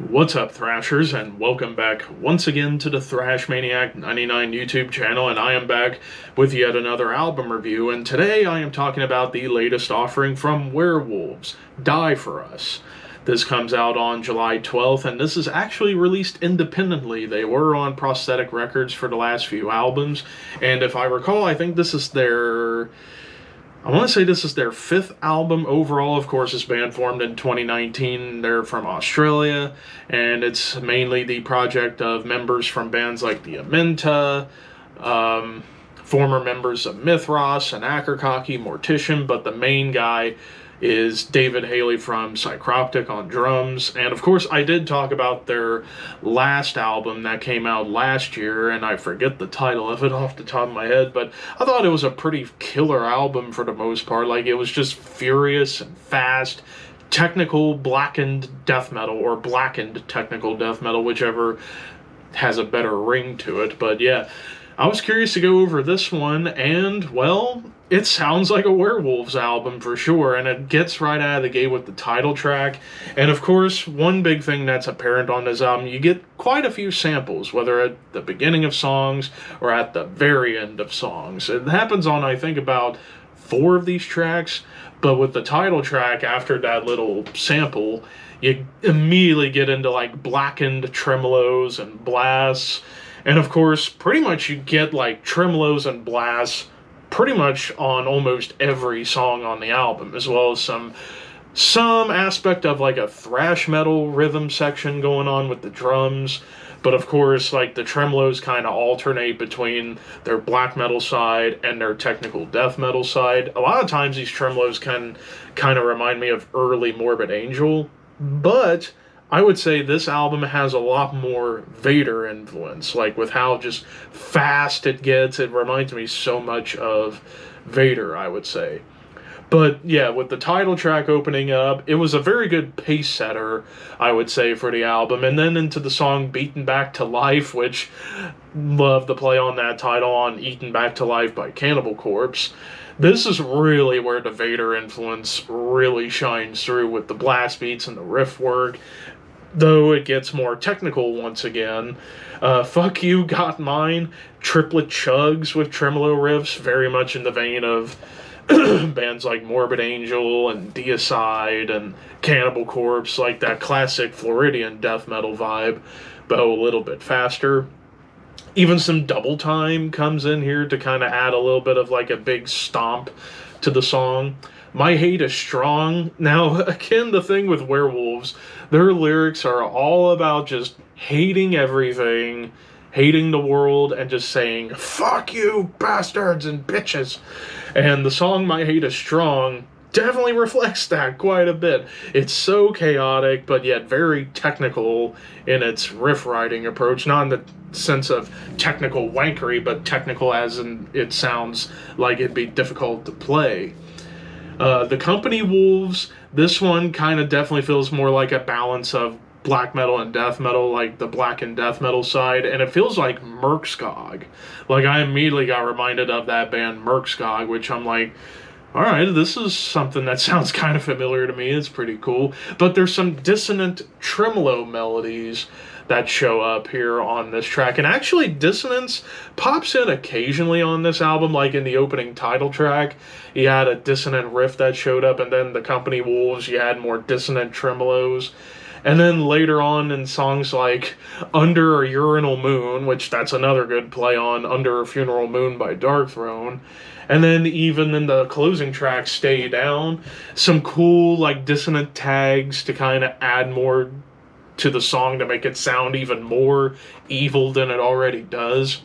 What's up, Thrashers, and welcome back once again to the Thrash Maniac 99 YouTube channel, and I am back with yet another album review, and today I am talking about the latest offering from Werewolves, Die For Us. This comes out on July 12th, and this is actually released independently. They were on Prosthetic Records for the last few albums, and if I recall, I think this is their... I want to say this is their fifth album overall. Of course, this band formed in 2019. They're from Australia, and it's mainly the project of members from bands like the Amenta, former members of Mithras and Akercocke, Mortician, but the main guy is David Haley from Psychroptic on drums. And of course, I did talk about their last album that came out last year, and I forget the title of it off the top of my head, but I thought it was a pretty killer album for the most part. Like, it was just furious and fast, technical blackened death metal, or blackened technical death metal, whichever has a better ring to it. But yeah, I was curious to go over this one, and, well, it sounds like a Werewolves album for sure, and it gets right out of the gate with the title track. And of course, one big thing that's apparent on this album, you get quite a few samples, whether at the beginning of songs or at the very end of songs. It happens on, I think, about 4 of these tracks, but with the title track, after that little sample, you immediately get into like blackened tremolos and blasts. And of course, pretty much you get like tremolos and blasts pretty much on almost every song on the album, as well as some aspect of like a thrash metal rhythm section going on with the drums. But of course, like, the tremolos kind of alternate between their black metal side and their technical death metal side. A lot of times these tremolos can kind of remind me of early Morbid Angel, but I would say this album has a lot more Vader influence, like with how just fast it gets. It reminds me so much of Vader, I would say. But yeah, with the title track opening up, it was a very good pace setter, I would say, for the album. And then into the song Beaten Back to Life, which, love the play on that title on Eaten Back to Life by Cannibal Corpse. This is really where the Vader influence really shines through with the blast beats and the riff work, though it gets more technical once again. Fuck You, Got Mine, triplet chugs with tremolo riffs, very much in the vein of bands like Morbid Angel and Deicide and Cannibal Corpse, like that classic Floridian death metal vibe, but a little bit faster. Even some double time comes in here to kind of add a little bit of like a big stomp to the song. My Hate Is Strong. Now, again, the thing with Werewolves, their lyrics are all about just hating everything, hating the world, and just saying, fuck you, bastards and bitches. And the song My Hate Is Strong definitely reflects that quite a bit. It's so chaotic, but yet very technical in its riff writing approach, not in the sense of technical wankery, but technical as in it sounds like it'd be difficult to play. The Company Wolves, this one kind of definitely feels more like a balance of black metal and death metal, like the black and death metal side, and it feels like Merkskog. Like, I immediately got reminded of that band Merkskog, which I'm like, alright, this is something that sounds kind of familiar to me. It's pretty cool. But there's some dissonant tremolo melodies that show up here on this track. And actually, dissonance pops in occasionally on this album, like in the opening title track. You had a dissonant riff that showed up, and then the Company Wolves, you had more dissonant tremolos. And then later on in songs like Under a Urinal Moon, which that's another good play on Under a Funeral Moon by Darkthrone. And then even in the closing track, Stay Down, some cool like dissonant tags to kind of add more to the song to make it sound even more evil than it already does.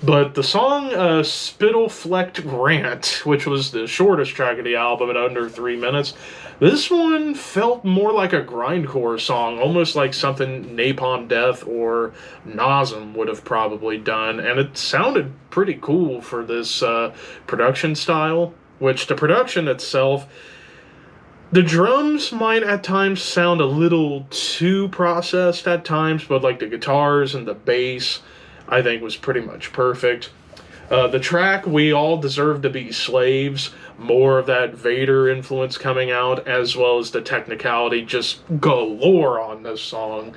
But the song Spittleflecked Rant, which was the shortest track of the album at under 3 minutes, this one felt more like a grindcore song, almost like something Napalm Death or Nasum would have probably done, and it sounded pretty cool for this production style, which the production itself, the drums might at times sound a little too processed at times, but like the guitars and the bass, I think, was pretty much perfect. The track "We All Deserve to Be Slaves," more of that Vader influence coming out, as well as the technicality just galore on this song.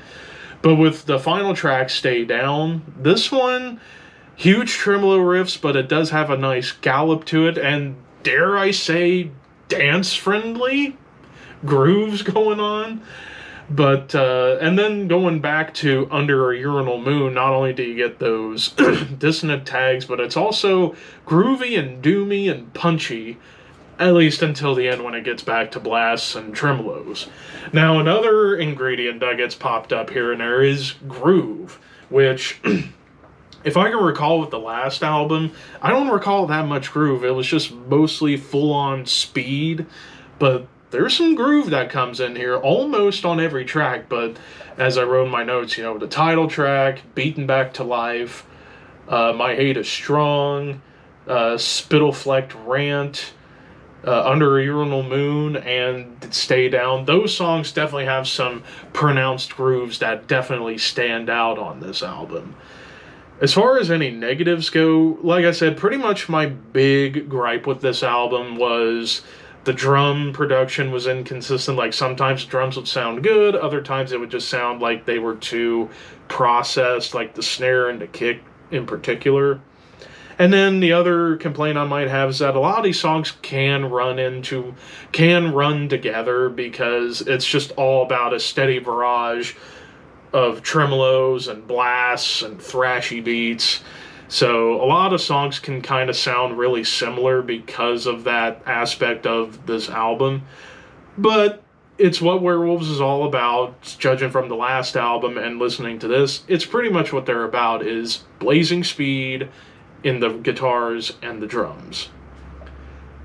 But with the final track, "Stay Down," this one, huge tremolo riffs, but it does have a nice gallop to it, and dare I say, dance friendly grooves going on. But and then going back to "Under a Urinal Moon," not only do you get those dissonant tags, but it's also groovy and doomy and punchy, at least until the end when it gets back to blasts and tremolos. Now, another ingredient that gets popped up here and there is groove, which, if I can recall with the last album, I don't recall that much groove. It was just mostly full on speed, but there's some groove that comes in here almost on every track. But as I wrote in my notes, the title track, "Beaten Back to Life," "My Hate is Strong," "Spittleflecked Rant," "Under a Urinal Moon," and "Stay Down." Those songs definitely have some pronounced grooves that definitely stand out on this album. As far as any negatives go, like I said, pretty much my big gripe with this album was the drum production was inconsistent. Like sometimes the drums would sound good, other times it would just sound like they were too processed, like the snare and the kick in particular. And then the other complaint I might have is that a lot of these songs can run together because it's just all about a steady barrage of tremolos and blasts and thrashy beats. So a lot of songs can kind of sound really similar because of that aspect of this album. But it's what Werewolves is all about, judging from the last album and listening to this. It's pretty much what they're about, is blazing speed in the guitars and the drums.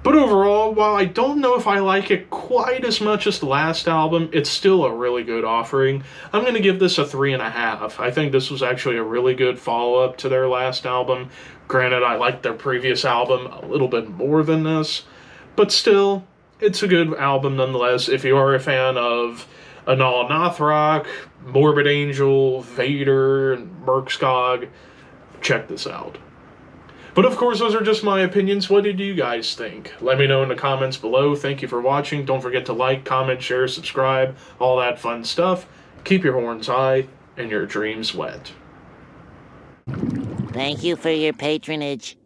But overall, while I don't know if I like it quite as much as the last album, it's still a really good offering. I'm going to give this a 3.5. I think this was actually a really good follow-up to their last album. Granted, I liked their previous album a little bit more than this, but still, it's a good album nonetheless. If you are a fan of Anal Nathrock, Morbid Angel, Vader, and Merkskog, check this out. But of course, those are just my opinions. What did you guys think? Let me know in the comments below. Thank you for watching. Don't forget to like, comment, share, subscribe, all that fun stuff. Keep your horns high and your dreams wet. Thank you for your patronage.